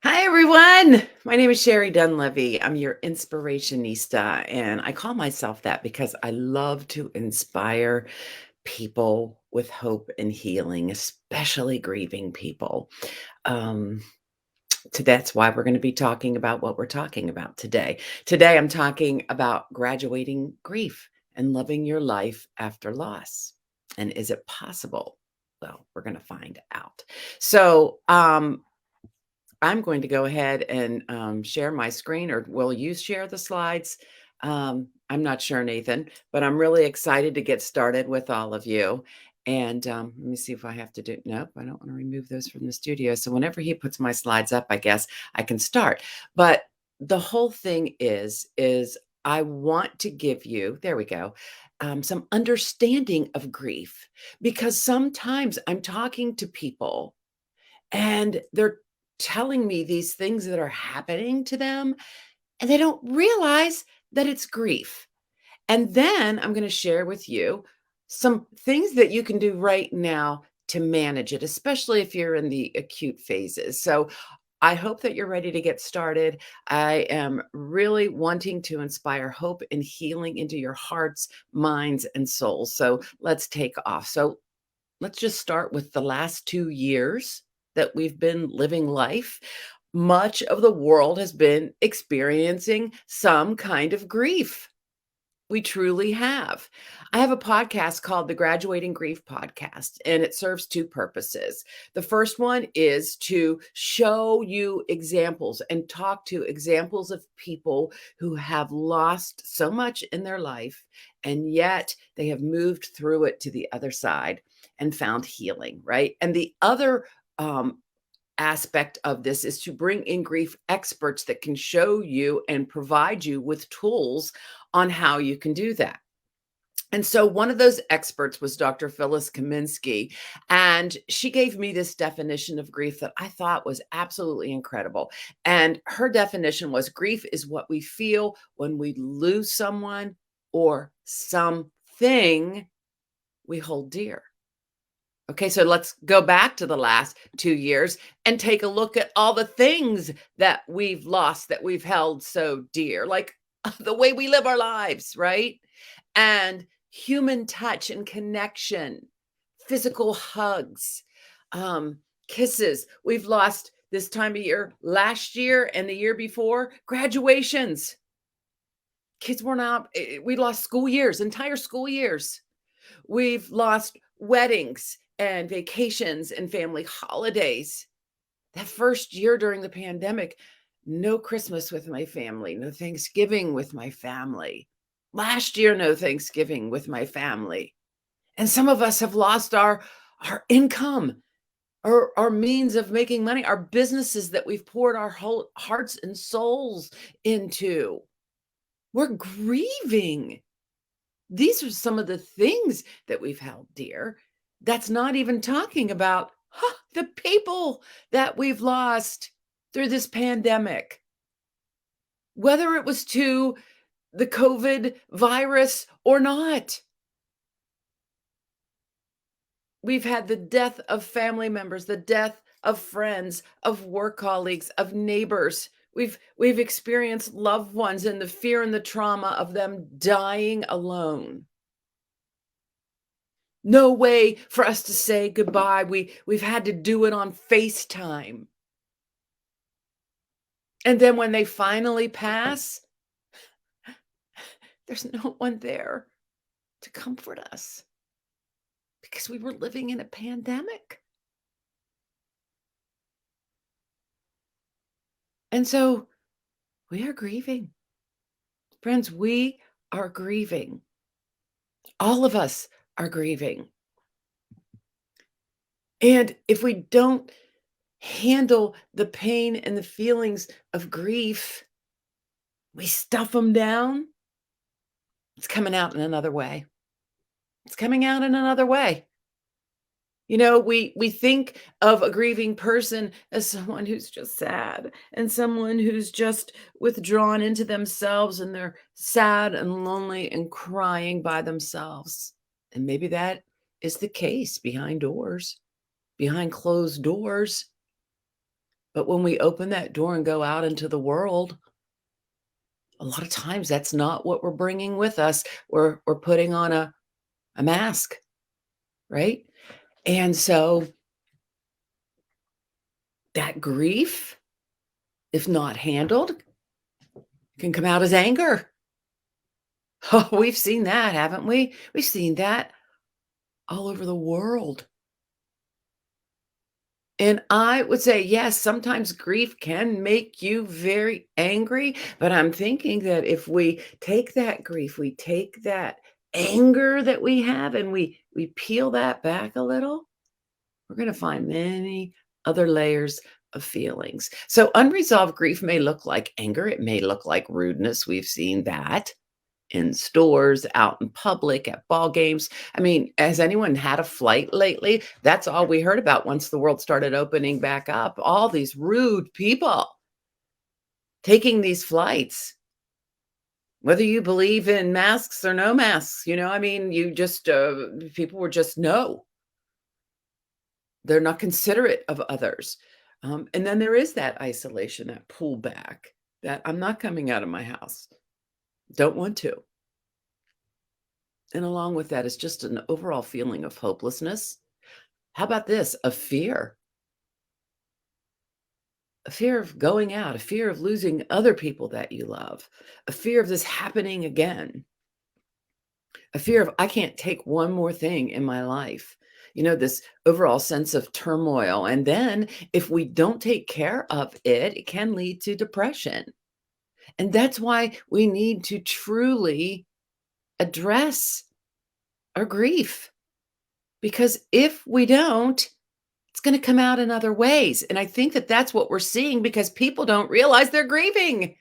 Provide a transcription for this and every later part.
Hi, everyone. My name is Sherrie Dunlevy. I'm your inspirationista, and I call myself that because I love to inspire people with hope and healing, especially grieving people. Um, that's why we're going to be talking about what we're talking about today. Today, I'm talking about graduating grief and loving your life after loss. And is it possible? Well, we're going to find out. So, I'm going to go ahead and share my screen, or will you share the slides? I'm not sure, Nathan, but I'm really excited to get started with all of you. And let me see if I have to do, nope, I don't want to remove those from the studio. So whenever he puts my slides up, I guess I can start. But the whole thing is I want to give you, there we go, some understanding of grief, because sometimes I'm talking to people and they're telling me these things that are happening to them, and they don't realize that it's grief. And then I'm going to share with you some things that you can do right now to manage it, especially if you're in the acute phases. So I hope that you're ready to get started. I am really wanting to inspire hope and healing into your hearts, minds, and souls. So let's take off. So let's just start with the last 2 years that we've been living life. Much of the world has been experiencing some kind of grief. We truly have. I have a podcast called the Graduating Grief Podcast, and it serves two purposes. The first one is to show you examples and talk to examples of people who have lost so much in their life, and yet they have moved through it to the other side and found healing, right? And the other aspect of this is to bring in grief experts that can show you and provide you with tools on how you can do that. And so one of those experts was Dr. Phyllis Kaminsky, and she gave me this definition of grief that I thought was absolutely incredible. And her definition was grief is what we feel when we lose someone or something we hold dear. Okay, so let's go back to the last 2 years and take a look at all the things that we've lost that we've held so dear, like the way we live our lives, right? And human touch and connection, physical hugs, um, kisses. We've lost this time of year, last year and the year before, graduations. Kids were not, we lost school years, entire school years. We've lost weddings and vacations and family holidays. That first year during the pandemic, no Christmas with my family, no Thanksgiving with my family. Last year, no Thanksgiving with my family. And some of us have lost our income, our means of making money, our businesses that we've poured our whole hearts and souls into. We're grieving. These are some of the things that we've held dear. That's not even talking about the people that we've lost through this pandemic, whether it was to the COVID virus or not. We've had the death of family members, the death of friends, of work colleagues, of neighbors. We've experienced loved ones and the fear and the trauma of them dying alone. No way for us to say goodbye. We've had to do it on FaceTime. And then when they finally pass, there's no one there to comfort us because we were living in a pandemic. And so we are grieving. Friends, we are grieving. All of us are grieving. And if we don't handle the pain and the feelings of grief, we stuff them down, it's coming out in another way. It's coming out in another way. We think of a grieving person as someone who's just sad and someone who's just withdrawn into themselves and they're sad and lonely and crying by themselves. And maybe that is the case behind doors, behind closed doors. But when we open that door and go out into the world, a lot of times that's not what we're bringing with us. We're putting on a mask, right? And so that grief, if not handled, can come out as anger. Oh, we've seen that, haven't we? We've seen that all over the world. And I would say, yes, sometimes grief can make you very angry, but I'm thinking that if we take that grief, we take that anger that we have and we peel that back a little, we're going to find many other layers of feelings. So unresolved grief may look like anger, it may look like rudeness. We've seen that in stores, out in public, at ball games. I mean, has anyone had a flight lately? That's all we heard about once the world started opening back up. All these rude people taking these flights, whether you believe in masks or no masks, I mean, you just, people were just, no, they're not considerate of others. And then there is that isolation, that pullback, that I'm not coming out of my house. Don't want to. And along with that is just an overall feeling of hopelessness. How about this? A fear of going out, a fear of losing other people that you love, a fear of this happening again, a fear of I can't take one more thing in my life. This overall sense of turmoil. And then if we don't take care of it, it can lead to depression. And that's why we need to truly address our grief. Because if we don't, it's going to come out in other ways. And I think that that's what we're seeing because people don't realize they're grieving.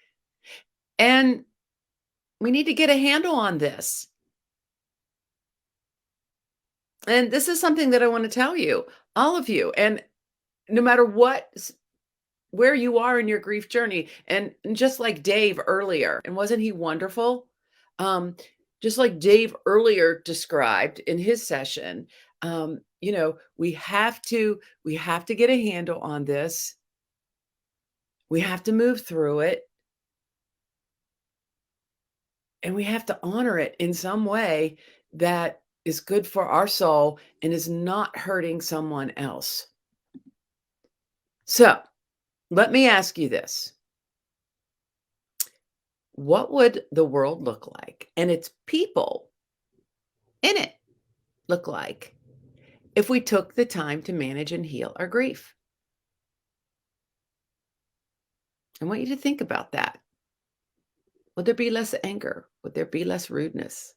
And we need to get a handle on this. And this is something that I want to tell you, all of you. And no matter where you are in your grief journey, and just like Dave earlier, and wasn't he wonderful? Um, just like Dave earlier described in his session, we have to get a handle on this. We have to move through it. And we have to honor it in some way that is good for our soul and is not hurting someone else. So let me ask you this. What would the world look like and its people in it look like if we took the time to manage and heal our grief? I want you to think about that. Would there be less anger? Would there be less rudeness?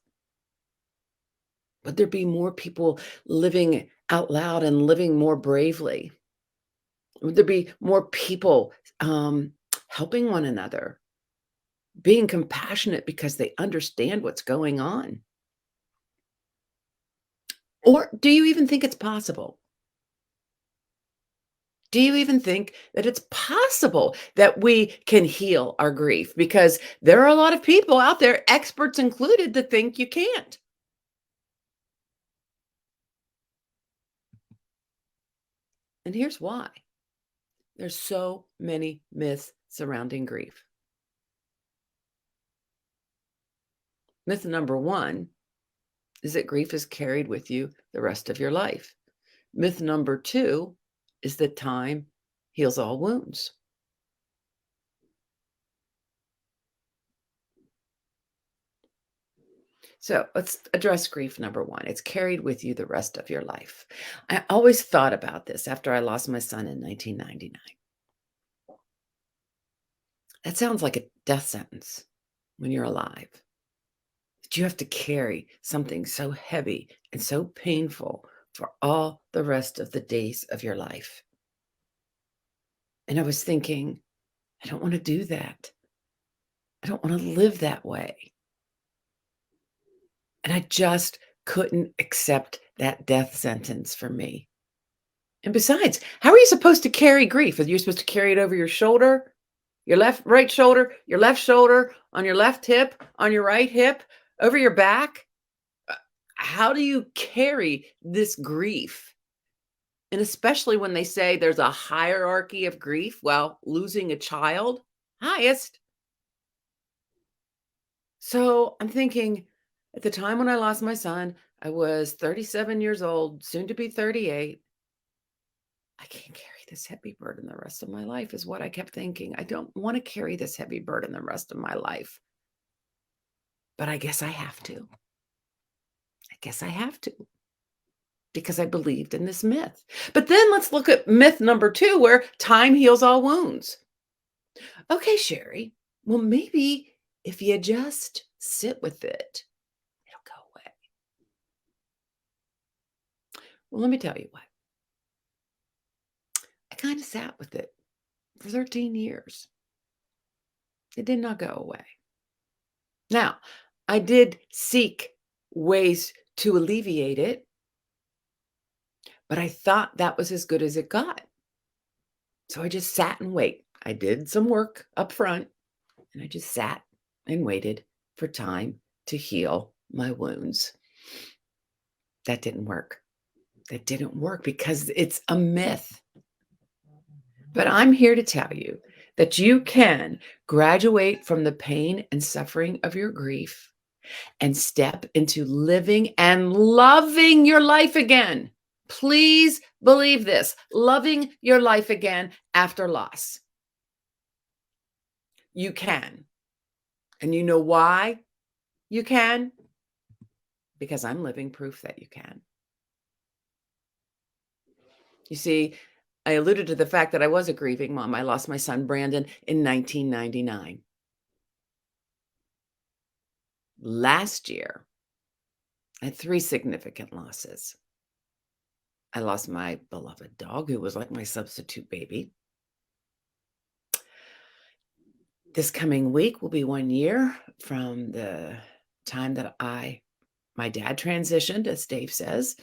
Would there be more people living out loud and living more bravely? Would there be more people helping one another, being compassionate because they understand what's going on? Or do you even think it's possible? Do you even think that it's possible that we can heal our grief? Because there are a lot of people out there, experts included, that think you can't. And here's why. There's so many myths surrounding grief. Myth number one is that grief is carried with you the rest of your life. Myth number two is that time heals all wounds. So let's address grief number one. It's carried with you the rest of your life. I always thought about this after I lost my son in 1999. That sounds like a death sentence when you're alive. That you have to carry something so heavy and so painful for all the rest of the days of your life. And I was thinking, I don't want to do that. I don't want to live that way. And I just couldn't accept that death sentence for me. And besides, how are you supposed to carry grief? Are you supposed to carry it over your shoulder? Your right shoulder, your left shoulder, on your left hip, on your right hip, over your back? Uh, How do you carry this grief? And especially when they say there's a hierarchy of grief, well, losing a child, highest. So I'm thinking, at the time when I lost my son, I was 37 years old, soon to be 38. I can't carry this heavy burden the rest of my life, is what I kept thinking. I don't want to carry this heavy burden the rest of my life, but I guess I have to. I guess I have to because I believed in this myth. But then let's look at myth number two, where time heals all wounds. Okay, Sherry. Well, maybe if you just sit with it, it'll go away. Well, let me tell you what. I kind of sat with it for 13 years. It did not go away. Now, I did seek ways to alleviate it, but I thought that was as good as it got. So I just sat and wait. I did some work up front and I just sat and waited for time to heal my wounds. That didn't work. That didn't work because it's a myth. But I'm here to tell you that you can graduate from the pain and suffering of your grief and step into living and loving your life again. Please believe this, loving your life again after loss. You can. And you know why you can? Because I'm living proof that you can. You see, I alluded to the fact that I was a grieving mom. I lost my son, Brandon, in 1999. Last year, I had three significant losses. I lost my beloved dog, who was like my substitute baby. This coming week will be 1 year from the time that my dad transitioned, as Dave says.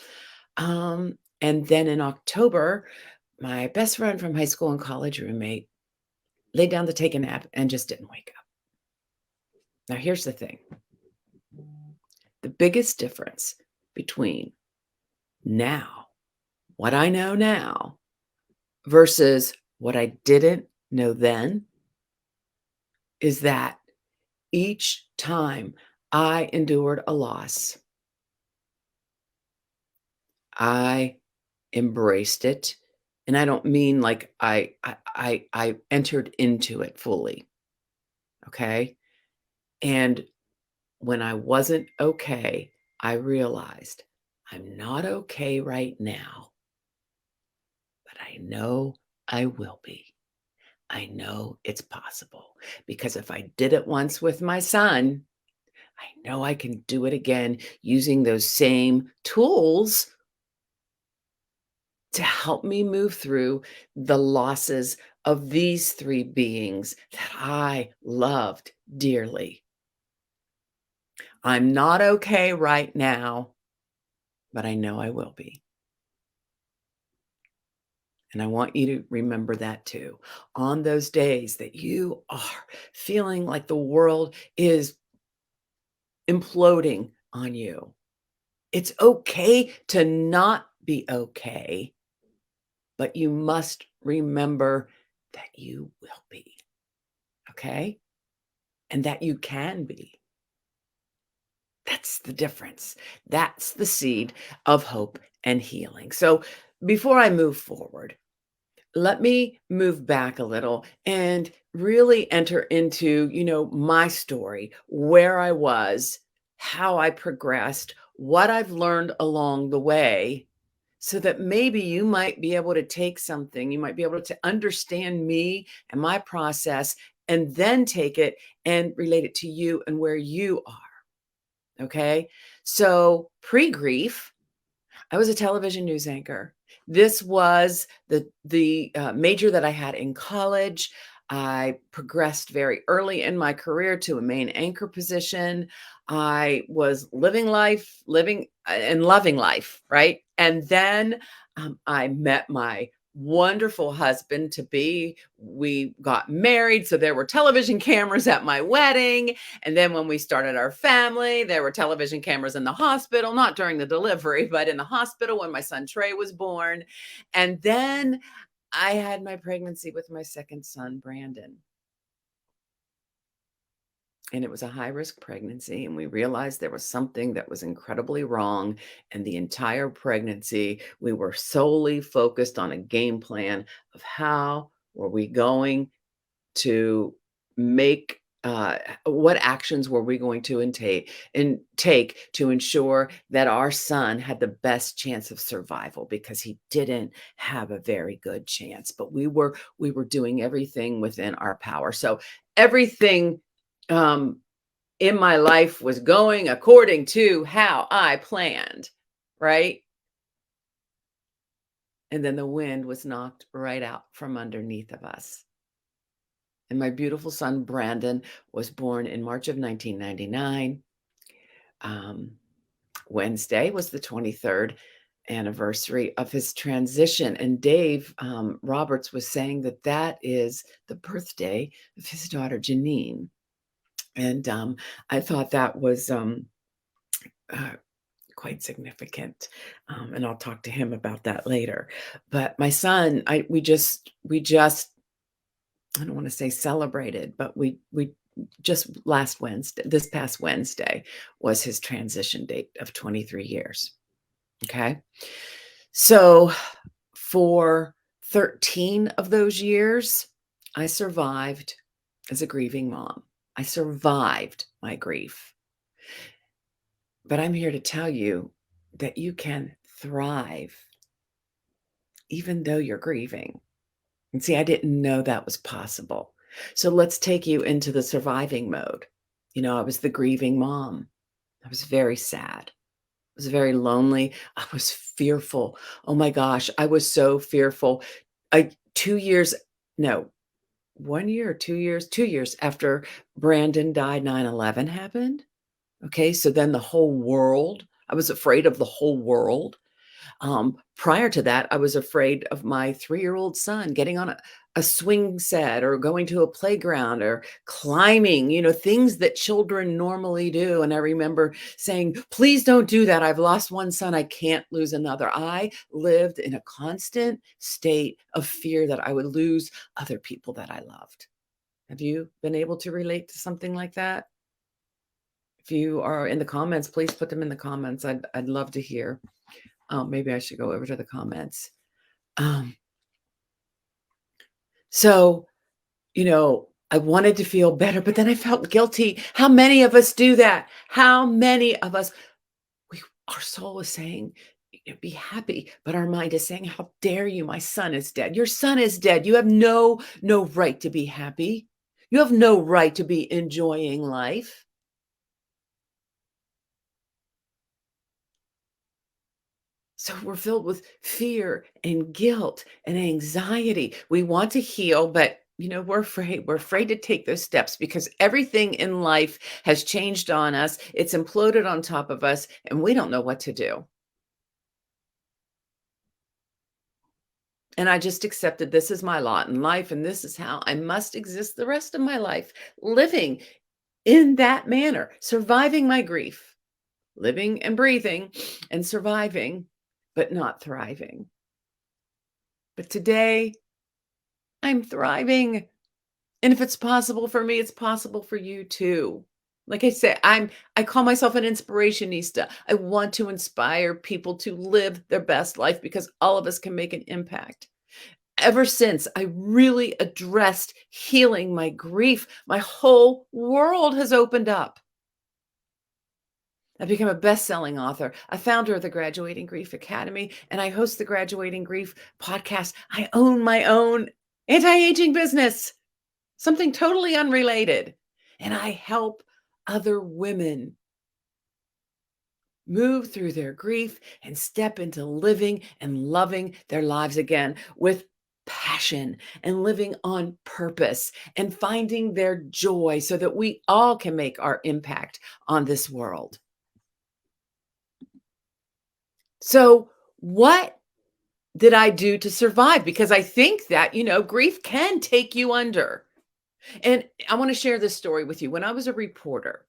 And then in October, my best friend from high school and college roommate laid down to take a nap and just didn't wake up. Now, here's the thing. The biggest difference between now, what I know now, versus what I didn't know then, is that each time I endured a loss, I embraced it. And I don't mean like I entered into it fully. Okay. And when I wasn't okay, I realized I'm not okay right now, but I know I will be. I know it's possible because if I did it once with my son, I know I can do it again using those same tools to help me move through the losses of these three beings that I loved dearly. I'm not okay right now, but I know I will be. And I want you to remember that too. On those days that you are feeling like the world is imploding on you, it's okay to not be okay, but you must remember that you will be, okay? And that you can be. That's the difference. That's the seed of hope and healing. So before I move forward, let me move back a little and really enter into, my story, where I was, how I progressed, what I've learned along the way, so that maybe you might be able to take something, you might be able to understand me and my process, and then take it and relate it to you and where you are. Okay. So pre grief, I was a television news anchor. This was the major that I had in college. I progressed very early in my career to a main anchor position. I was living life, living and loving life, right? And then I met my wonderful husband to be. We got married, so there were television cameras at my wedding. And then when we started our family, there were television cameras in the hospital, not during the delivery, but in the hospital when my son Trey was born. And then I had my pregnancy with my second son, Brandon. And it was a high risk pregnancy. And we realized there was something that was incredibly wrong. And the entire pregnancy, we were solely focused on a game plan of how were we going to make what actions were we going to take to ensure that our son had the best chance of survival, because he didn't have a very good chance, but we were doing everything within our power. So everything um in my life was going according to how I planned, right? And then the wind was knocked right out from underneath of us. And my beautiful son, Brandon, was born in March of 1999. Um, Wednesday was the 23rd anniversary of his transition. And Dave Roberts was saying that that is the birthday of his daughter, Janine. And I thought that was uh, quite significant. And I'll talk to him about that later. But my son, we just I don't want to say celebrated, but we just last Wednesday, this past Wednesday was his transition date of 23 years. Okay. So for 13 of those years, I survived as a grieving mom. I survived my grief. But I'm here to tell you that you can thrive even though you're grieving. And see, I didn't know that was possible. So let's take you into the surviving mode. I was the grieving mom. I was very sad. I was very lonely. I was fearful. Oh my gosh, I was so fearful. 2 years, no, 1 year or 2 years, 2 years after Brandon died, 9/11 happened. Okay, so then the whole world, I was afraid of the whole world. Prior to that, I was afraid of my 3-year-old son getting on a swing set or going to a playground or climbing, things that children normally do. And I remember saying, please don't do that. I've lost one son. I can't lose another. I lived in a constant state of fear that I would lose other people that I loved. Have you been able to relate to something like that? If you are in the comments, please put them in the comments. I'd love to hear. Maybe I should go over to the comments. Um, so, I wanted to feel better, but then I felt guilty. How many of us do that? How many of us, our soul is saying, be happy, but our mind is saying, how dare you? My son is dead. Your son is dead. You have no right to be happy. You have no right to be enjoying life. So we're filled with fear and guilt and anxiety. We want to heal, but we're afraid. We're afraid to take those steps because everything in life has changed on us. It's imploded on top of us, and we don't know what to do. And I just accepted this is my lot in life, and this is how I must exist the rest of my life, living in that manner, surviving my grief, living and breathing and surviving, but not thriving. But today, I'm thriving. And if it's possible for me, it's possible for you too. Like I said, I call myself an inspirationista. I want to inspire people to live their best life because all of us can make an impact. Ever since I really addressed healing my grief, my whole world has opened up. I've become a best-selling author, a founder of the Graduating Grief Academy, and I host the Graduating Grief podcast. I own my own anti-aging business, something totally unrelated. And I help other women move through their grief and step into living and loving their lives again with passion and living on purpose and finding their joy so that we all can make our impact on this world. So, what did I do to survive? Because I think that, grief can take you under. And I want to share this story with you. When I was a reporter,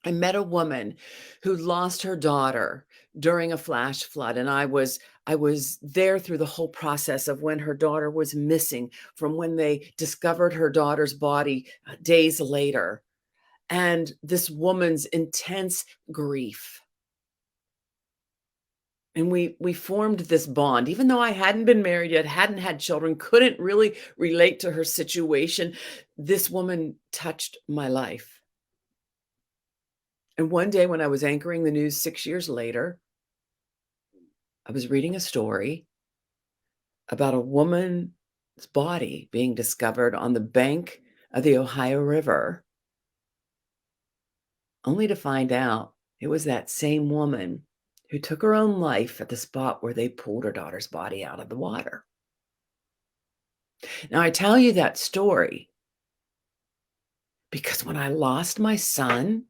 I met a woman who lost her daughter during a flash flood, and I was there through the whole process of when her daughter was missing, from when they discovered her daughter's body days later, and this woman's intense grief. And we formed this bond, even though I hadn't been married yet, hadn't had children, couldn't really relate to her situation. This woman touched my life. And one day when I was anchoring the news 6 years later, I was reading a story about a woman's body being discovered on the bank of the Ohio River, only to find out it was that same woman who took her own life at the spot where they pulled her daughter's body out of the water. Now, I tell you that story because when I lost my son,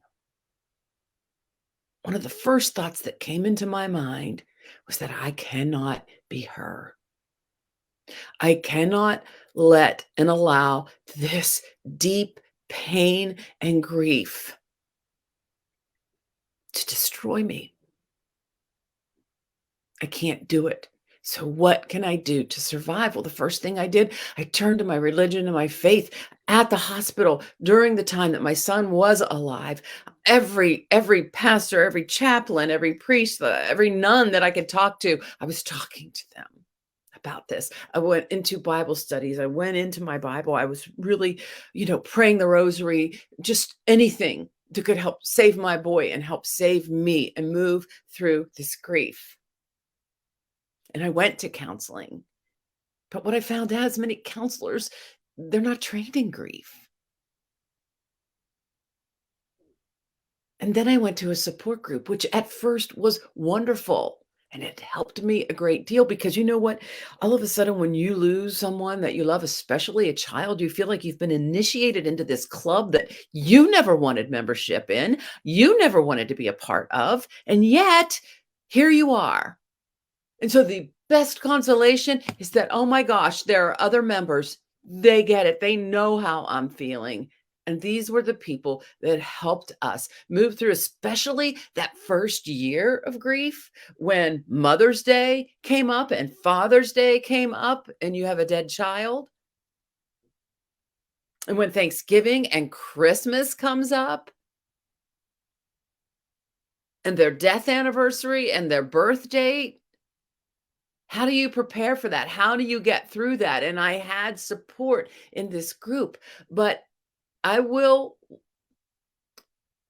one of the first thoughts that came into my mind was that I cannot be her. I cannot let and allow this deep pain and grief to destroy me. I can't do it. So, what can I do to survive? Well, the first thing I did, I turned to my religion and my faith at the hospital during the time that my son was alive. Every pastor, every chaplain, every priest, every nun that I could talk to, I was talking to them about this. I went into Bible studies. I went into my Bible. I was really, praying the rosary, just anything that could help save my boy and help save me and move through this grief. And I went to counseling. But what I found out is many counselors, they're not trained in grief. And then I went to a support group, which at first was wonderful. And it helped me a great deal because you know what? All of a sudden, when you lose someone that you love, especially a child, you feel like you've been initiated into this club that you never wanted membership in, you never wanted to be a part of. And yet, here you are. And so the best consolation is that, oh my gosh, there are other members. They get it. They know how I'm feeling. And these were the people that helped us move through, especially that first year of grief when Mother's Day came up and Father's Day came up and you have a dead child. And when Thanksgiving and Christmas comes up and their death anniversary and their birth date, how do you prepare for that? How do you get through that? And I had support in this group, but I will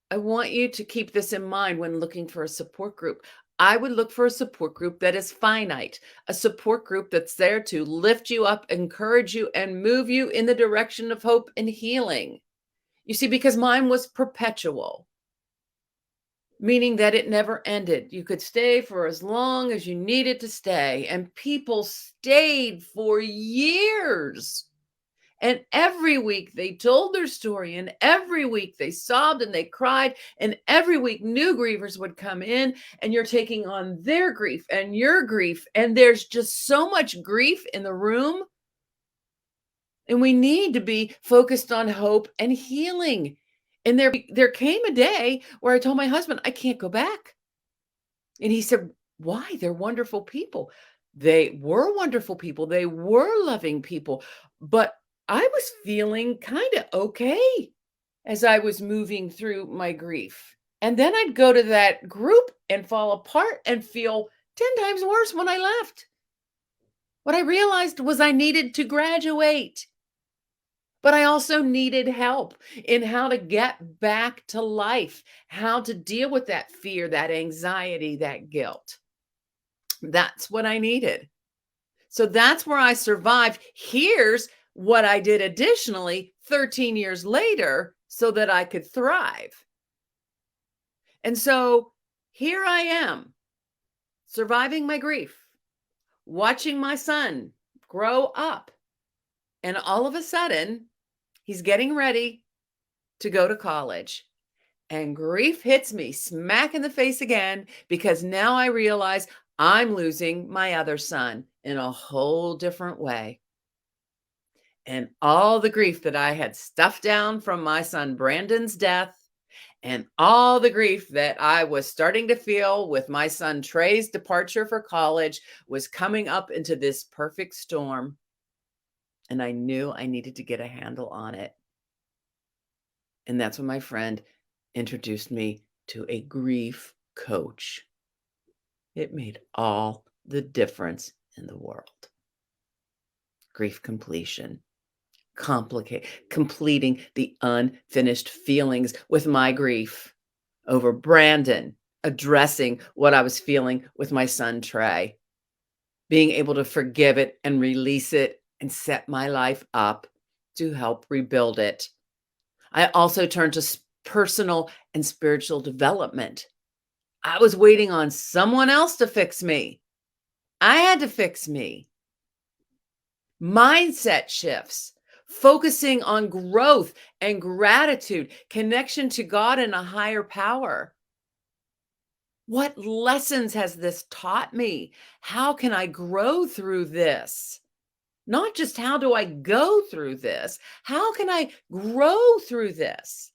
I want you to keep this in mind when looking for a support group. I would look for a support group that is finite, a support group that's there to lift you up, encourage you, and move you in the direction of hope and healing. You see, because mine was perpetual, meaning that it never ended. You could stay for as long as you needed to stay, and people stayed for years. And every week they told their story, and every week they sobbed and they cried, and every week new grievers would come in, and you're taking on their grief and your grief. And there's just so much grief in the room. And we need to be focused on hope and healing. And there came a day where I told my husband, I can't go back. And he said, "Why? They're wonderful people." They were wonderful people. They were loving people. But I was feeling kind of okay as I was moving through my grief. And then I'd go to that group and fall apart and feel 10 times worse when I left. What I realized was I needed to graduate, but I also needed help in how to get back to life, how to deal with that fear, that anxiety, that guilt. That's what I needed. So that's where I survived. Here's what I did additionally 13 years later so that I could thrive. And so here I am, surviving my grief, watching my son grow up. And all of a sudden, he's getting ready to go to college. And grief hits me smack in the face again because now I realize I'm losing my other son in a whole different way. And all the grief that I had stuffed down from my son Brandon's death, and all the grief that I was starting to feel with my son Trey's departure for college was coming up into this perfect storm. And I knew I needed to get a handle on it. And that's when my friend introduced me to a grief coach. It made all the difference in the world. Grief completion, completing the unfinished feelings with my grief over Brandon, addressing what I was feeling with my son Trey, being able to forgive it and release it and set my life up to help rebuild it. I also turned to personal and spiritual development. I was waiting on someone else to fix me. I had to fix me. Mindset shifts, focusing on growth and gratitude, connection to God and a higher power. What lessons has this taught me? How can I grow through this? Not just how do I go through this, how can I grow through this?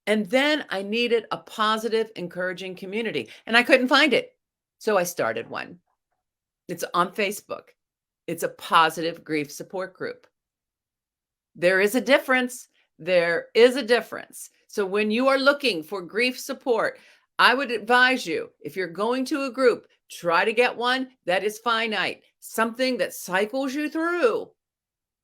And then I needed a positive, encouraging community, and I couldn't find it. So I started one. It's on Facebook. It's a positive grief support group. There is a difference. There is a difference. So when you are looking for grief support, I would advise you, if you're going to a group, try to get one that is finite, something that cycles you through.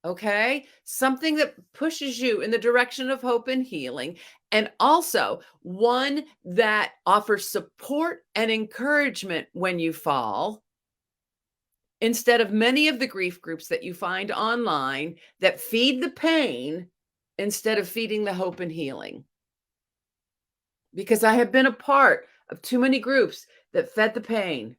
Okay? Something that pushes you in the direction of hope and healing. And also one that offers support and encouragement when you fall, instead of many of the grief groups that you find online that feed the pain instead of feeding the hope and healing. Because I have been a part of too many groups that fed the pain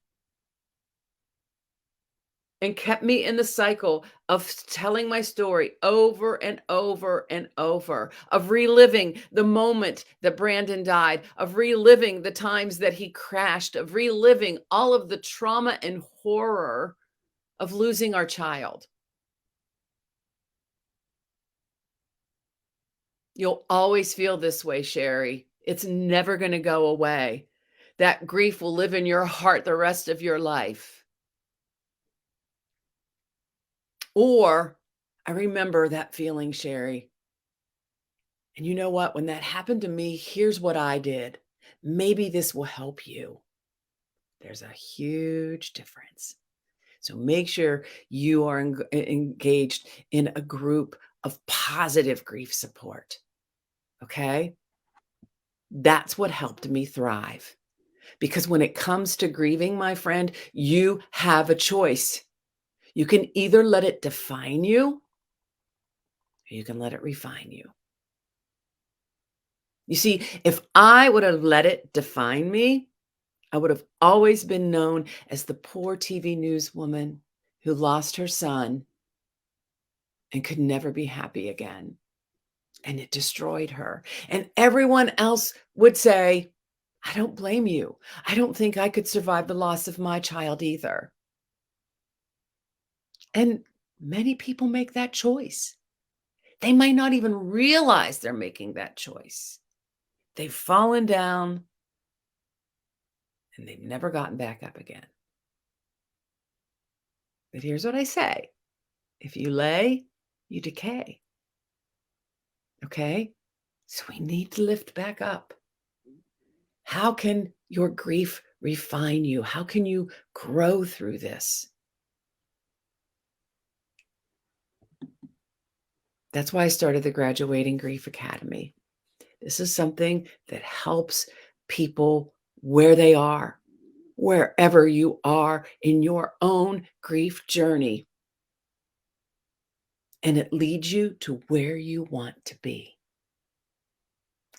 and kept me in the cycle of telling my story over and over and over, of reliving the moment that Brandon died, of reliving the times that he crashed, of reliving all of the trauma and horror of losing our child. You'll always feel this way, Sherrie. It's never going to go away. That grief will live in your heart the rest of your life. Or I remember that feeling, Sherrie. And you know what? When that happened to me, here's what I did. Maybe this will help you. There's a huge difference. So make sure you are engaged in a group of positive grief support. Okay? That's what helped me thrive. Because when it comes to grieving, my friend, you have a choice. You can either let it define you, or you can let it refine you. You see, if I would have let it define me, I would have always been known as the poor TV newswoman who lost her son and could never be happy again. And it destroyed her. And everyone else would say, I don't blame you. I don't think I could survive the loss of my child either. And many people make that choice. They might not even realize they're making that choice. They've fallen down and they've never gotten back up again. But here's what I say: if you lay, you decay. Okay? So we need to lift back up. How can your grief refine you? How can you grow through this? That's why I started the Graduating Grief Academy. This is something that helps people where they are, wherever you are in your own grief journey. And it leads you to where you want to be.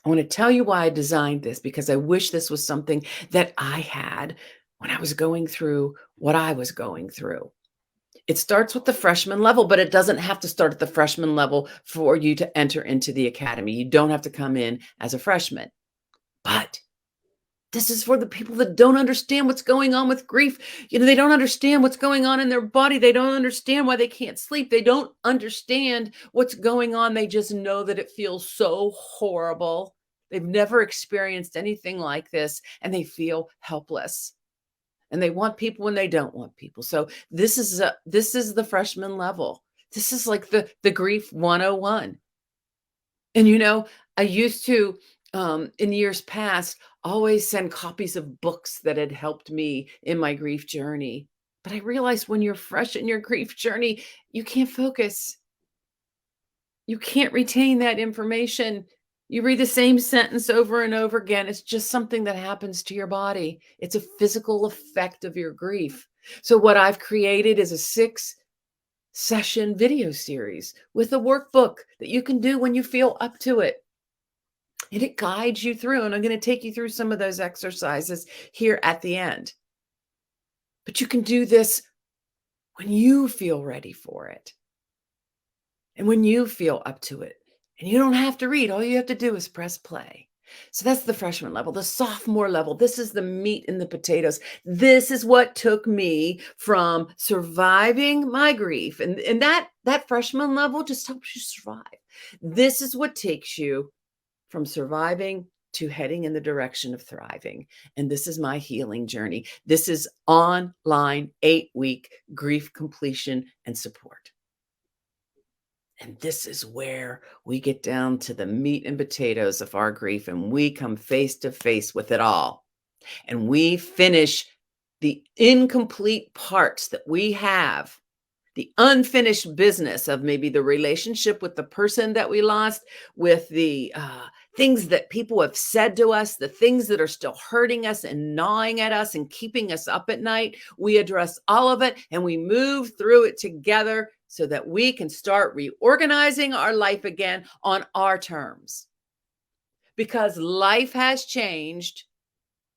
I want to tell you why I designed this, because I wish this was something that I had when I was going through what I was going through. It starts with the freshman level, but it doesn't have to start at the freshman level for you to enter into the academy. You don't have to come in as a freshman. But this is for the people that don't understand what's going on with grief. They don't understand what's going on in their body. They don't understand why they can't sleep. They don't understand what's going on. They just know that it feels so horrible. They've never experienced anything like this, and they feel helpless. And they want people when they don't want people. So this is the freshman level. This is like the grief 101. And I used to, in years past, always send copies of books that had helped me in my grief journey. But I realized when you're fresh in your grief journey, you can't focus. You can't retain that information. You read the same sentence over and over again. It's just something that happens to your body. It's a physical effect of your grief. So what I've created is a 6-session video series with a workbook that you can do when you feel up to it. And it guides you through. And I'm going to take you through some of those exercises here at the end. But you can do this when you feel ready for it and when you feel up to it. And you don't have to read. All you have to do is press play. So that's the freshman level. The sophomore level, this is the meat and the potatoes. This is what took me from surviving my grief. And that freshman level just helps you survive. This is what takes you from surviving to heading in the direction of thriving. And this is my healing journey. This is online 8-week grief completion and support. And this is where we get down to the meat and potatoes of our grief, and we come face to face with it all. And we finish the incomplete parts that we have, the unfinished business of maybe the relationship with the person that we lost, with the things that people have said to us, the things that are still hurting us and gnawing at us and keeping us up at night. We address all of it and we move through it together so that we can start reorganizing our life again on our terms. Because life has changed,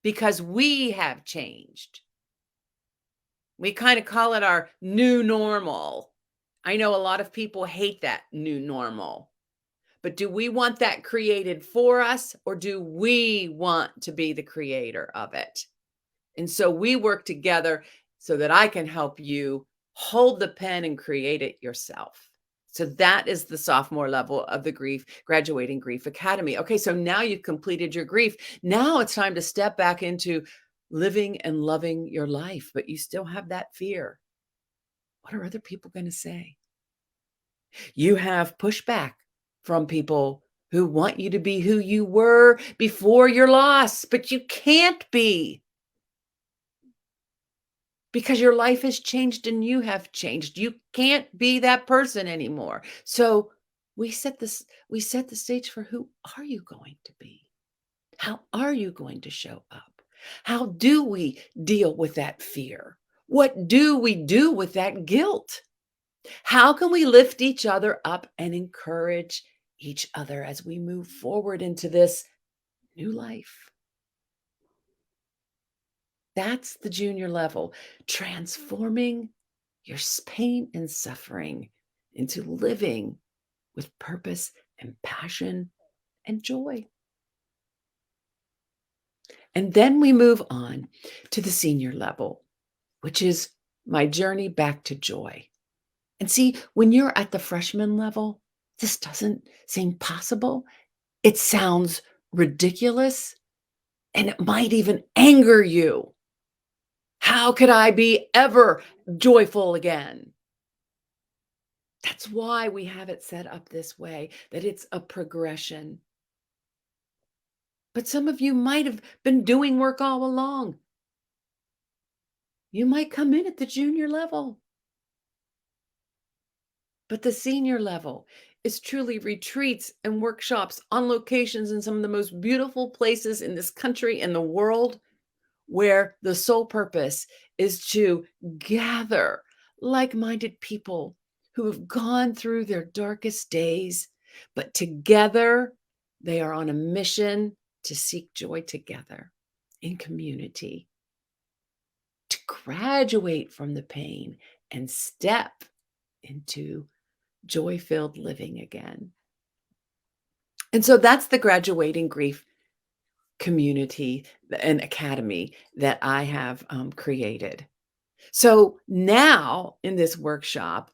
because we have changed. We kind of call it our new normal. I know a lot of people hate that new normal. But do we want that created for us, or do we want to be the creator of it? And so we work together so that I can help you hold the pen and create it yourself. So that is the sophomore level of the Graduating Grief Academy. Okay, so now you've completed your grief. Now it's time to step back into living and loving your life, but you still have that fear. What are other people going to say? You have pushback from people who want you to be who you were before your loss, but you can't be, because your life has changed and you have changed. You can't be that person anymore. So we set the stage for who are you going to be? How are you going to show up? How do we deal with that fear? What do we do with that guilt? How can we lift each other up and encourage each other as we move forward into this new life? That's the junior level, transforming your pain and suffering into living with purpose and passion and joy. And then we move on to the senior level, which is my journey back to joy. And see, when you're at the freshman level, this doesn't seem possible. It sounds ridiculous and it might even anger you. How could I be ever joyful again? That's why we have it set up this way, that it's a progression. But some of you might have been doing work all along. You might come in at the junior level, but the senior level is truly retreats and workshops on locations in some of the most beautiful places in this country and the world, where the sole purpose is to gather like minded people who have gone through their darkest days, but together they are on a mission to seek joy together in community, to graduate from the pain and step into joy filled living again. And so that's the graduating grief community and academy that I have created. So now in this workshop,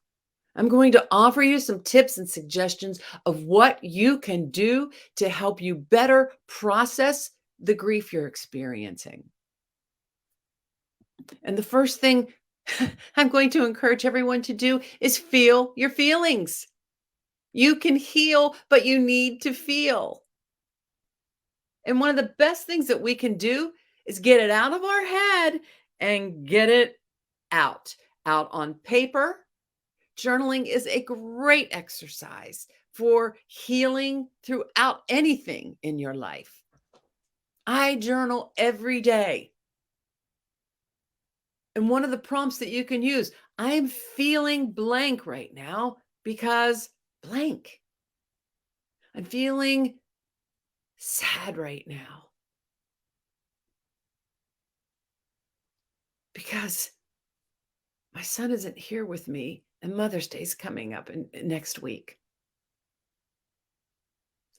I'm going to offer you some tips and suggestions of what you can do to help you better process the grief you're experiencing. And the first thing I'm going to encourage everyone to do is feel your feelings. You can heal, but you need to feel. And one of the best things that we can do is get it out of our head and get it out on paper. Journaling is a great exercise for healing throughout anything in your life. I journal every day. And one of the prompts that you can use, I'm feeling blank right now because blank. I'm feeling sad right now because my son isn't here with me and Mother's Day's coming up next week.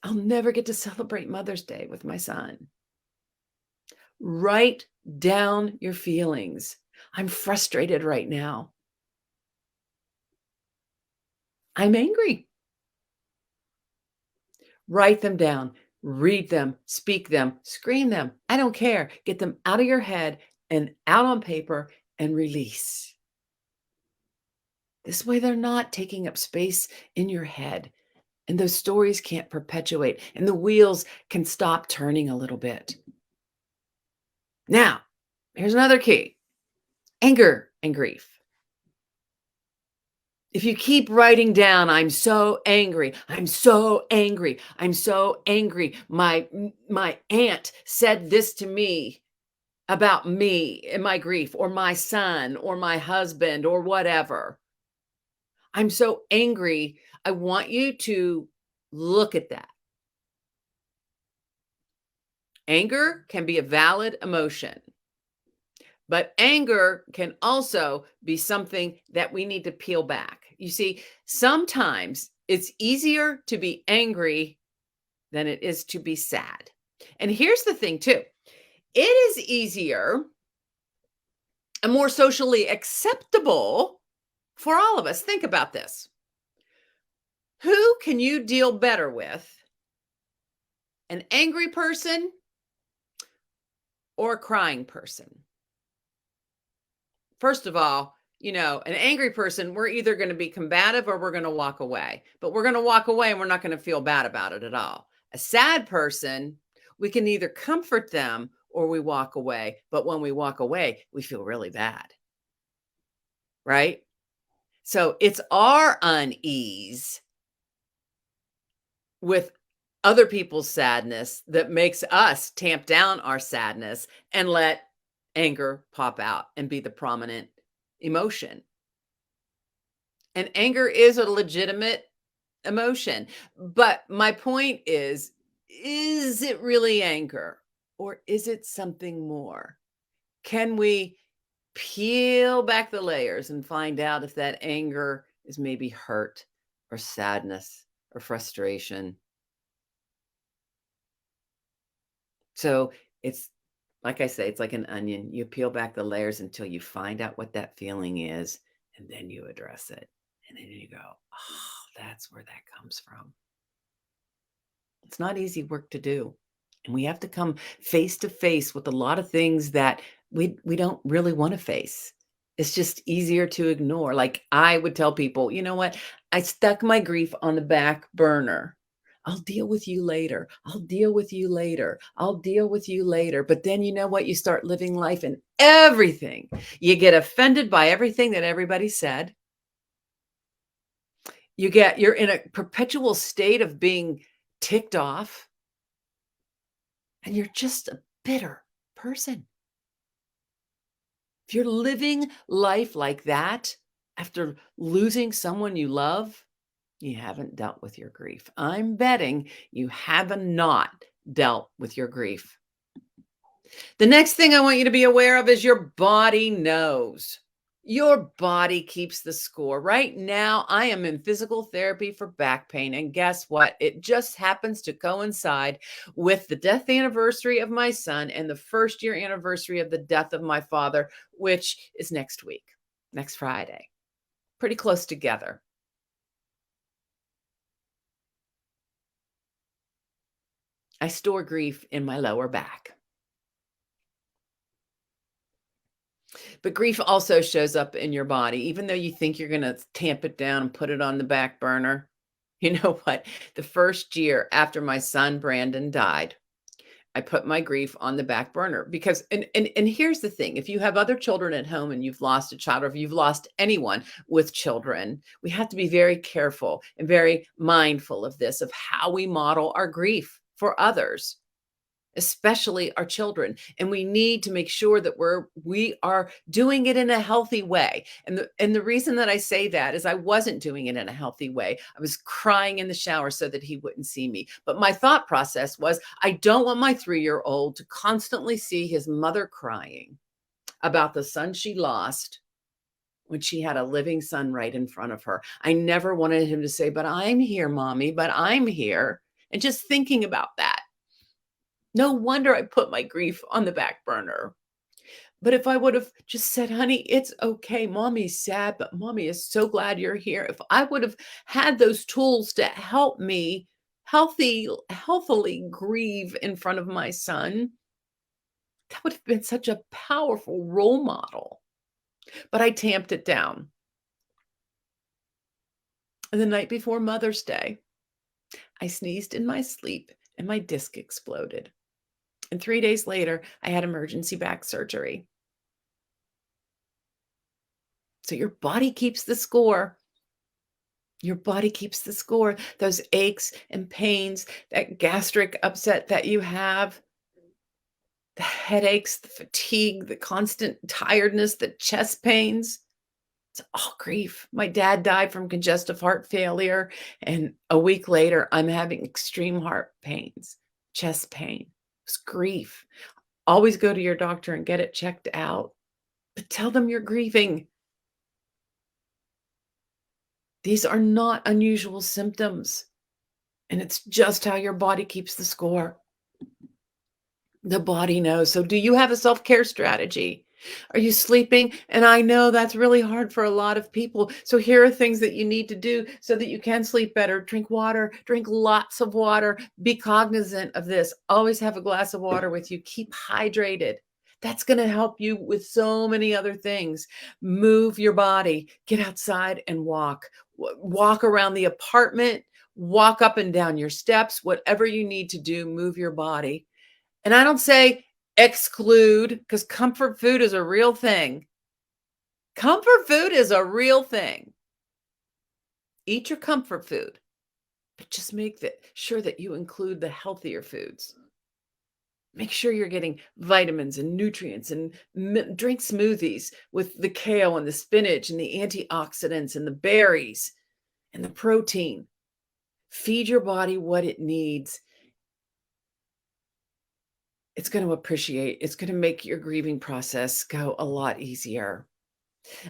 I'll never get to celebrate Mother's Day with my son. Write down your feelings. I'm frustrated right now. I'm angry. Write them down, read them, speak them, scream them. I don't care. Get them out of your head and out on paper and release. This way, they're not taking up space in your head, and those stories can't perpetuate, and the wheels can stop turning a little bit. Now, here's another key: anger and grief. If you keep writing down, I'm so angry, I'm so angry, I'm so angry. My aunt said this to me about me and my grief, or my son, or my husband, or whatever. I'm so angry. I want you to look at that. Anger can be a valid emotion, but anger can also be something that we need to peel back. You see, sometimes it's easier to be angry than it is to be sad. And here's the thing, too: it is easier and more socially acceptable for all of us. Think about this. Who can you deal better with? An angry person or a crying person? First of all, an angry person, we're either going to be combative or we're going to walk away. But we're going to walk away and we're not going to feel bad about it at all. A sad person, we can either comfort them or we walk away. But when we walk away, we feel really bad. Right? So it's our unease with other people's sadness that makes us tamp down our sadness and let anger pop out and be the prominent emotion. And anger is a legitimate emotion. But my point is it really anger, or is it something more? Can we peel back the layers and find out if that anger is maybe hurt or sadness or frustration. So it's like I say, it's like an onion. You peel back the layers until you find out what that feeling is, and then you address it. And then you go, oh, that's where that comes from. It's not easy work to do. And we have to come face to face with a lot of things that we don't really want to face. It's just easier to ignore. Like I would tell people, you know what? I stuck my grief on the back burner. I'll deal with you later. I'll deal with you later. I'll deal with you later. But then you know what? You start living life and everything. You get offended by everything that everybody said. You're in a perpetual state of being ticked off and you're just a bitter person. If you're living life like that after losing someone you love, you haven't dealt with your grief. I'm betting you have not dealt with your grief. The next thing I want you to be aware of is your body knows. Your body keeps the score. Right now, I am in physical therapy for back pain. And guess what? It just happens to coincide with the death anniversary of my son and the first year anniversary of the death of my father, which is next week, next Friday. Pretty close together. I store grief in my lower back. But grief also shows up in your body, even though you think you're going to tamp it down and put it on the back burner. You know what? The first year after my son Brandon died, I put my grief on the back burner because and here's the thing, if you have other children at home and you've lost a child or if you've lost anyone with children, we have to be very careful and very mindful of this, of how we model our grief for others, especially our children. And we need to make sure that we are doing it in a healthy way. And the reason that I say that is I wasn't doing it in a healthy way. I was crying in the shower so that he wouldn't see me. But my thought process was, I don't want my 3-year-old to constantly see his mother crying about the son she lost when she had a living son right in front of her. I never wanted him to say, but I'm here, mommy, but I'm here. And just thinking about that, no wonder I put my grief on the back burner. But if I would have just said, honey, it's okay. Mommy's sad, but mommy is so glad you're here. If I would have had those tools to help me healthily grieve in front of my son, that would have been such a powerful role model. But I tamped it down. And the night before Mother's Day, I sneezed in my sleep and my disc exploded. And 3 days later, I had emergency back surgery. So your body keeps the score. Your body keeps the score. Those aches and pains, that gastric upset that you have, the headaches, the fatigue, the constant tiredness, the chest pains. It's all grief. My dad died from congestive heart failure. And a week later, I'm having extreme heart pains, chest pain. It's grief. Always go to your doctor and get it checked out. But tell them you're grieving. These are not unusual symptoms, and it's just how your body keeps the score. The body knows. So do you have a self-care strategy? Are you sleeping? And I know that's really hard for a lot of people. So here are things that you need to do so that you can sleep better. Drink water, drink lots of water. Be cognizant of this. Always have a glass of water with you. Keep hydrated. That's going to help you with so many other things. Move your body. Get outside and walk. Walk around the apartment. Walk up and down your steps. Whatever you need to do, move your body. And I don't say exclude, because comfort food is a real thing. Comfort food is a real thing. Eat your comfort food, but just make sure that you include the healthier foods. Make sure you're getting vitamins and nutrients and drink smoothies with the kale and the spinach and the antioxidants and the berries and the protein. Feed your body what it needs. It's going to make your grieving process go a lot easier.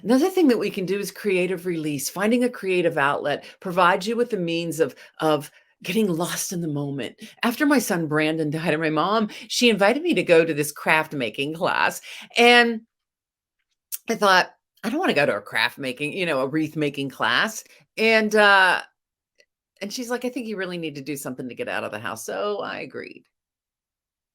Another thing that we can do is creative release. Finding a creative outlet provides you with the means of getting lost in the moment. After my son Brandon died and my mom, she invited me to go to this craft making class. And I thought, I don't want to go to a craft making, a wreath making class. And and she's like, I think you really need to do something to get out of the house. So I agreed.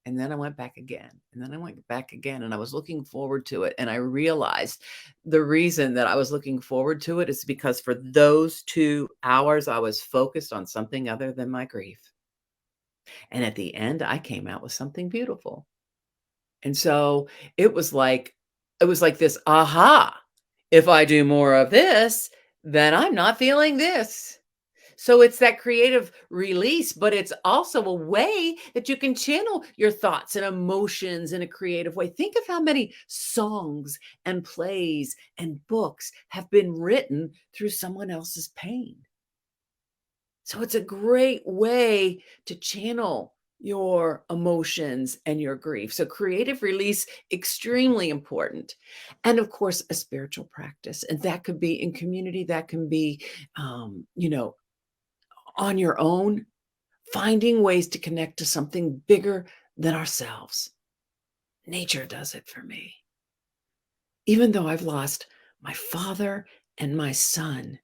And then I went back again, and then I went back again, and I was looking forward to it, and I realized the reason that I was looking forward to it is because for those 2 hours, I was focused on something other than my grief, and at the end, I came out with something beautiful, and so it was like this, "Aha! If I do more of this, then I'm not feeling this." So it's that creative release, but it's also a way that you can channel your thoughts and emotions in a creative way. Think of how many songs and plays and books have been written through someone else's pain. So it's a great way to channel your emotions and your grief. So creative release extremely important. And of course a spiritual practice. And that could be in community, that can be on your own, finding ways to connect to something bigger than ourselves. Nature does it for me. Even though I've lost my father and my son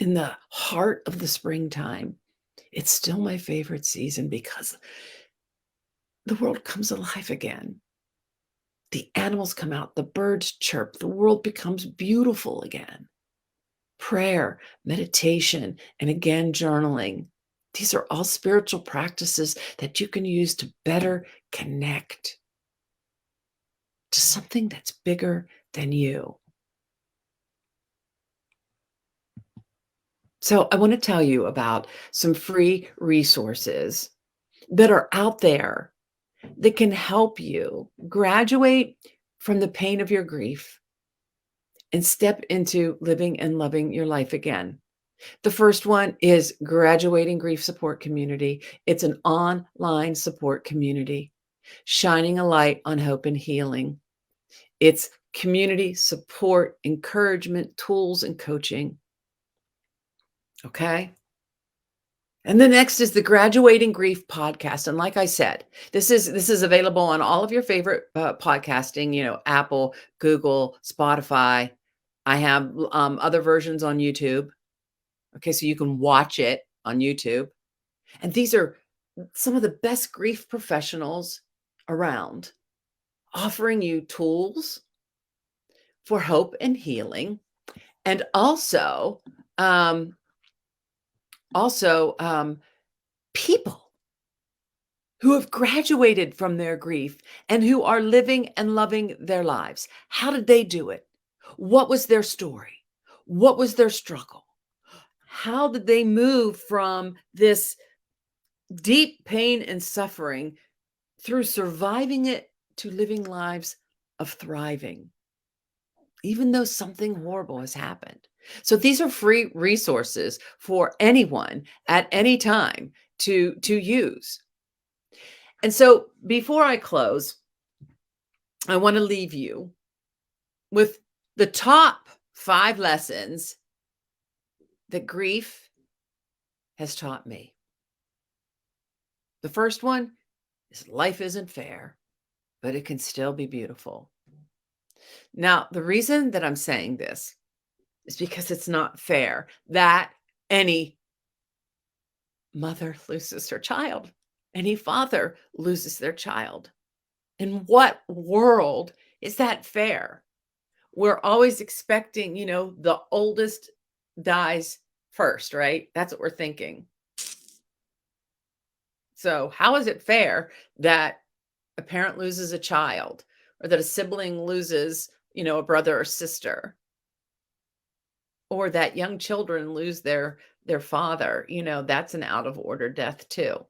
in the heart of the springtime, it's still my favorite season because the world comes alive again. The animals come out, the birds chirp, the world becomes beautiful again. Prayer, meditation, and again, journaling. These are all spiritual practices that you can use to better connect to something that's bigger than you. So, I want to tell you about some free resources that are out there that can help you graduate from the pain of your grief and step into living and loving your life again. The first one is Graduating Grief Support Community. It's an online support community shining a light on hope and healing. It's community support, encouragement, tools, and coaching. Okay. And the next is the Graduating Grief podcast. And like I said, this is available on all of your favorite podcasting, Apple, Google, Spotify. I have other versions on YouTube. Okay, so you can watch it on YouTube. And these are some of the best grief professionals around offering you tools for hope and healing and um also people who have graduated from their grief and who are living and loving their lives. How did they do it? What was their story? What was their struggle? How did they move from this deep pain and suffering through surviving it to living lives of thriving, even though something horrible has happened? So these are free resources for anyone at any time to use. And so before I close, I want to leave you with the top 5 lessons that grief has taught me. The first one is life isn't fair, but it can still be beautiful. Now, the reason that I'm saying this is because it's not fair that any mother loses her child, any father loses their child. In what world is that fair? We're always expecting, the oldest dies first, right? That's what we're thinking. So, how is it fair that a parent loses a child or that a sibling loses, a brother or sister, or that young children lose their father? That's an out of order death too.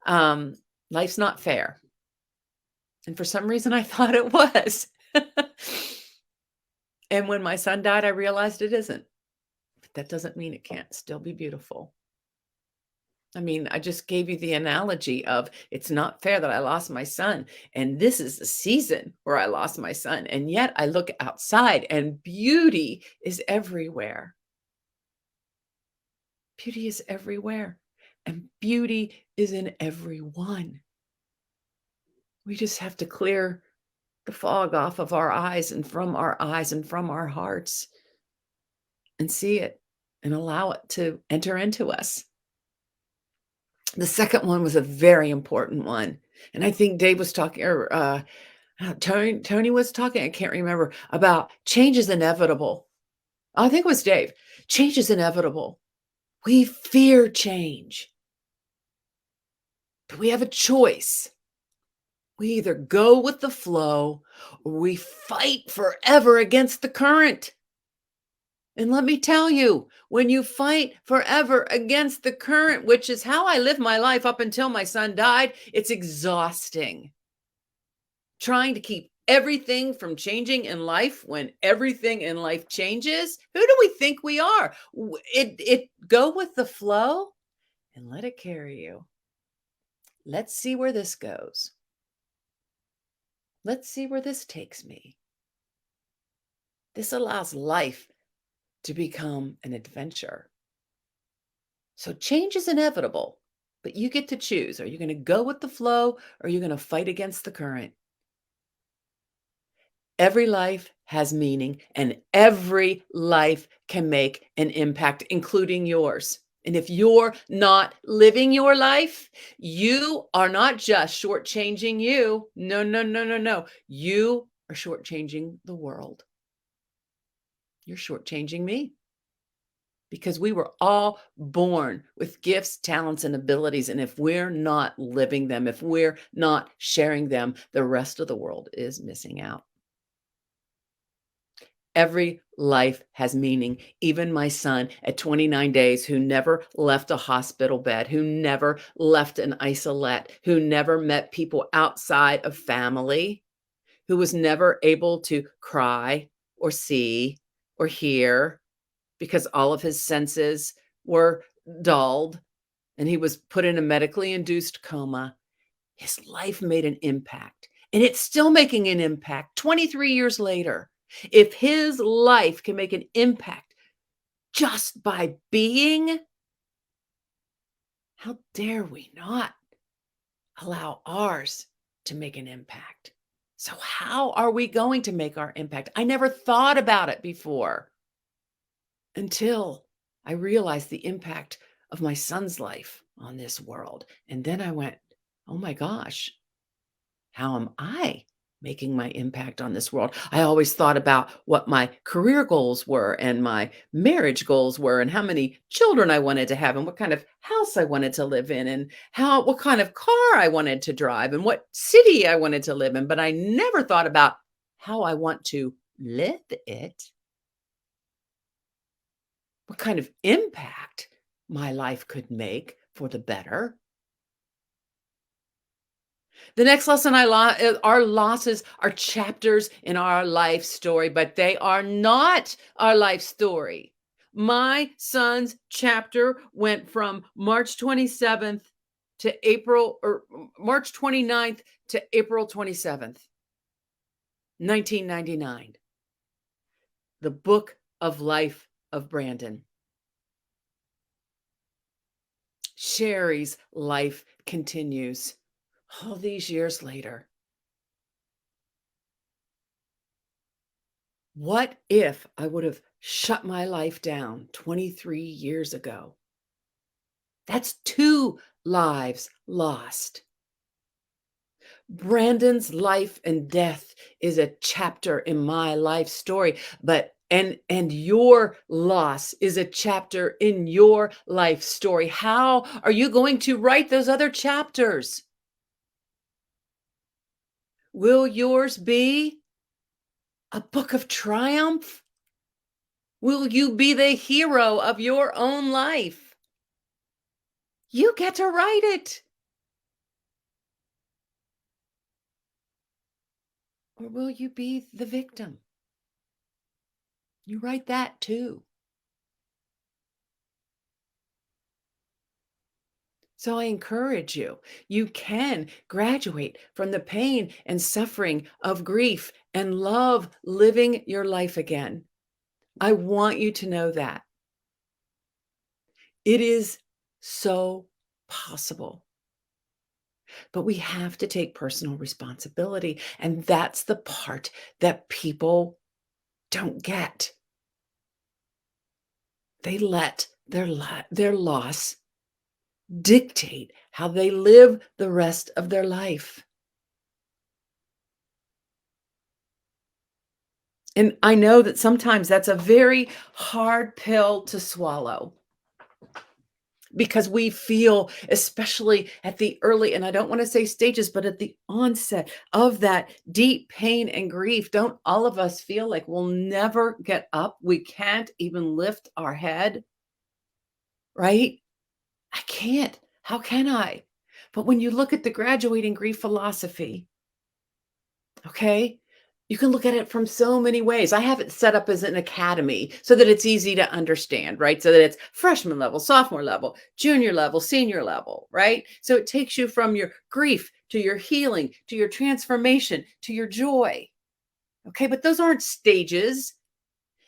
Um, Life's not fair. And for some reason I thought it was. And when my son died, I realized it isn't. But that doesn't mean it can't still be beautiful. I mean, I just gave you the analogy of it's not fair that I lost my son. And this is the season where I lost my son. And yet I look outside and beauty is everywhere. Beauty is everywhere. And beauty is in everyone. We just have to clear the fog off of our eyes and from our hearts and see it and allow it to enter into us. The second one was a very important one. And I think Dave was talking, or Tony was talking, I can't remember, about change is inevitable. I think it was Dave. Change is inevitable. We fear change, but we have a choice. We either go with the flow or we fight forever against the current. And let me tell you, when you fight forever against the current, which is how I lived my life up until my son died, it's exhausting. Trying to keep everything from changing in life when everything in life changes. Who do we think we are? It go with the flow and let it carry you. Let's see where this goes. Let's see where this takes me. This allows life to become an adventure. So change is inevitable, but you get to choose. Are you going to go with the flow or are you going to fight against the current? Every life has meaning and every life can make an impact, including yours. And if you're not living your life, you are not just shortchanging you. No, no, no, no, no. You are shortchanging the world. You're shortchanging me because we were all born with gifts, talents, and abilities. And if we're not living them, if we're not sharing them, the rest of the world is missing out. Every life has meaning. Even my son at 29 days, who never left a hospital bed, who never left an isolette, who never met people outside of family, who was never able to cry or see or hear because all of his senses were dulled and he was put in a medically induced coma. His life made an impact, and it's still making an impact 23 years later. If his life can make an impact just by being, how dare we not allow ours to make an impact? So, how are we going to make our impact? I never thought about it before until I realized the impact of my son's life on this world. And then I went, oh my gosh, how am I making my impact on this world? I always thought about what my career goals were and my marriage goals were and how many children I wanted to have and what kind of house I wanted to live in and what kind of car I wanted to drive and what city I wanted to live in, but I never thought about how I want to live it, what kind of impact my life could make for the better. The next lesson our losses are chapters in our life story, but they are not our life story. My son's chapter went from March 27th to April or March 29th to April 27th, 1999. The book of life of Brandon. Sherrie's life continues all these years later. What if I would have shut my life down 23 years ago? That's 2 lives lost. Brandon's life and death is a chapter in my life story, but and your loss is a chapter in your life story. How are you going to write those other chapters? Will yours be a book of triumph? Will you be the hero of your own life? You get to write it. Or will you be the victim? You write that too. So I encourage you, you can graduate from the pain and suffering of grief and love living your life again. I want you to know that it is so possible, but we have to take personal responsibility. And that's the part that people don't get. They let their loss dictate how they live the rest of their life. And I know that sometimes that's a very hard pill to swallow because we feel, especially at the early, and I don't want to say stages, but at the onset of that deep pain and grief, don't all of us feel like we'll never get up? We can't even lift our head, right? I can't. How can I? But when you look at the graduating grief philosophy, okay, you can look at it from so many ways. I have it set up as an academy so that it's easy to understand, right? So that it's freshman level, sophomore level, junior level, senior level, right? So it takes you from your grief to your healing, to your transformation, to your joy. Okay, but those aren't stages.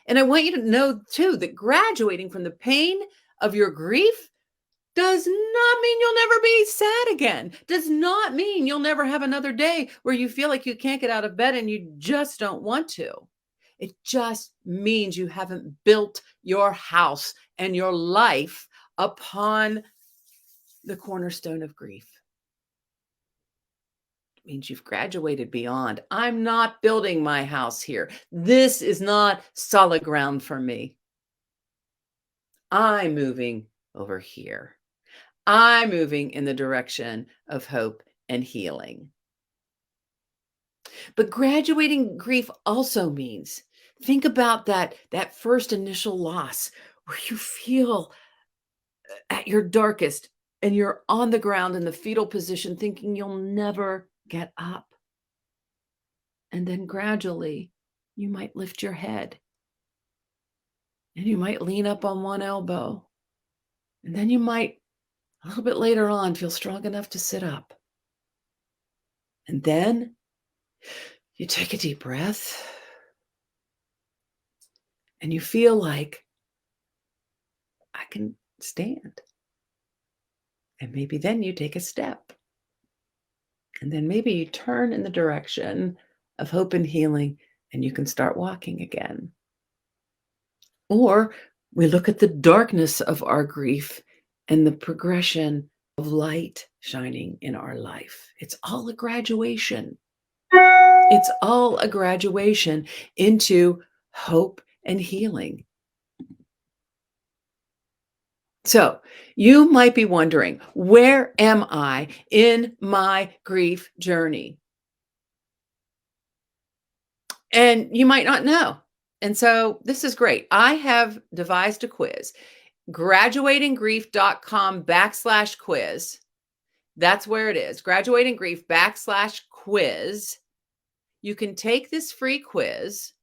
And I want you to know too that graduating from the pain of your grief does not mean you'll never be sad again. Does not mean you'll never have another day where you feel like you can't get out of bed and you just don't want to. It just means you haven't built your house and your life upon the cornerstone of grief. It means you've graduated beyond. I'm not building my house here. This is not solid ground for me. I'm moving over here. I'm moving in the direction of hope and healing. But graduating grief also means think about that first initial loss where you feel at your darkest and you're on the ground in the fetal position thinking you'll never get up. And then gradually you might lift your head and you might lean up on one elbow. And then you might a little bit later on feel strong enough to sit up. And then you take a deep breath and you feel like I can stand. And maybe then you take a step. And then maybe you turn in the direction of hope and healing and you can start walking again. Or we look at the darkness of our grief and the progression of light shining in our life. It's all a graduation. It's all a graduation into hope and healing. So you might be wondering, where am I in my grief journey? And you might not know. And so this is great. I have devised a quiz, graduatinggrief.com/quiz. That's where it is, graduatinggrief.com/quiz. You can take this free quiz,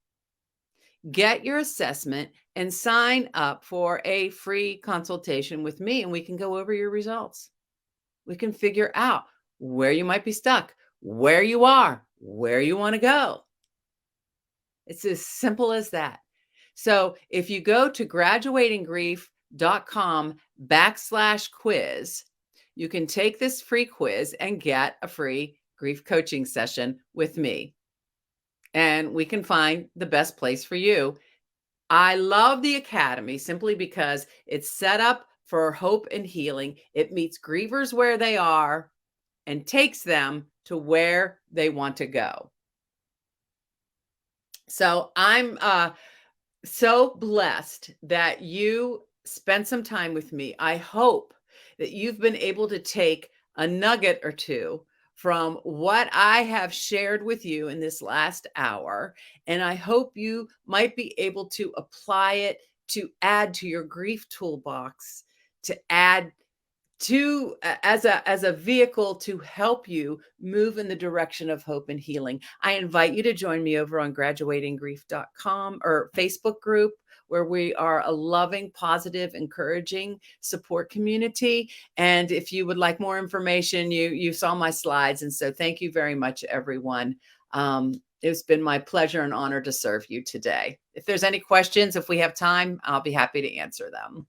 get your assessment, and sign up for a free consultation with me, and we can go over your results. We can figure out where you might be stuck, where you are, where you want to go. It's as simple as that. So if you go to graduatinggrief.com/quiz, you can take this free quiz and get a free grief coaching session with me. And we can find the best place for you. I love the Academy simply because it's set up for hope and healing. It meets grievers where they are and takes them to where they want to go. So I'm so blessed that you spent some time with me. I hope that you've been able to take a nugget or two from what I have shared with you in this last hour. And I hope you might be able to apply it to add to your grief toolbox, to add to as a vehicle to help you move in the direction of hope and healing. I invite you to join me over on graduatinggrief.com or Facebook group where we are a loving, positive, encouraging support community. And if you would like more information, you saw my slides. And so thank you very much, everyone. It's been my pleasure and honor to serve you today. If there's any questions, if we have time, I'll be happy to answer them.